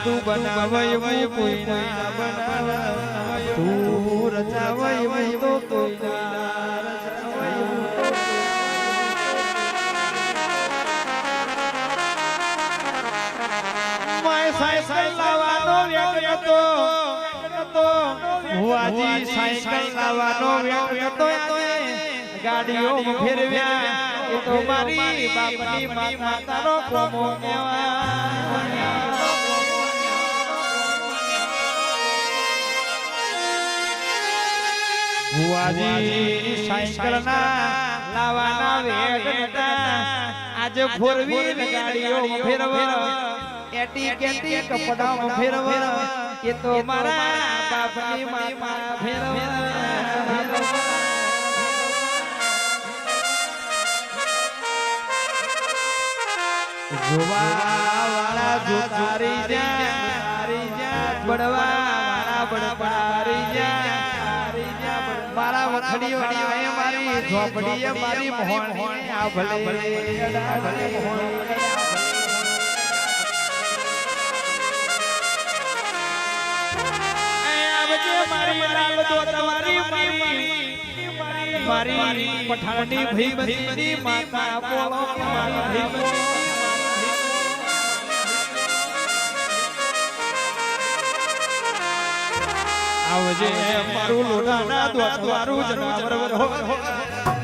તું બનાવય કોઈ ના બનાવ તું રચાવય તો કોઈ ના રચાવય માય સાયકલ લાવવાનો વેટ હતો ભુવાજી સાયકલ લાવવાનો વેટ હતો ગાડીઓ ફેરવ્યા એ તો મારી બાપની માતાનો કોમો કહેવાય ભુવાજી સાયકલ ના લાવવાના વેટ હતા આજે ફોર વ્હીલ ગાડીઓ ફેરવા એટી કેટી કપડાઓ ફેરવા એ તો મારા બાપની માતા ફેરવા જોવા વાળા જોતારી જા બડવા વાળા બડપારી જા મારા વખડીઓ આય મારી ઝોપડીએ મારી મોહણી આ ભલે મારી લાલ તો તમારી મારી પઠાણી ભીમની માતા બોલો મારી ભીમ આવજે મારું લોઢાના દ્વારું જનાવર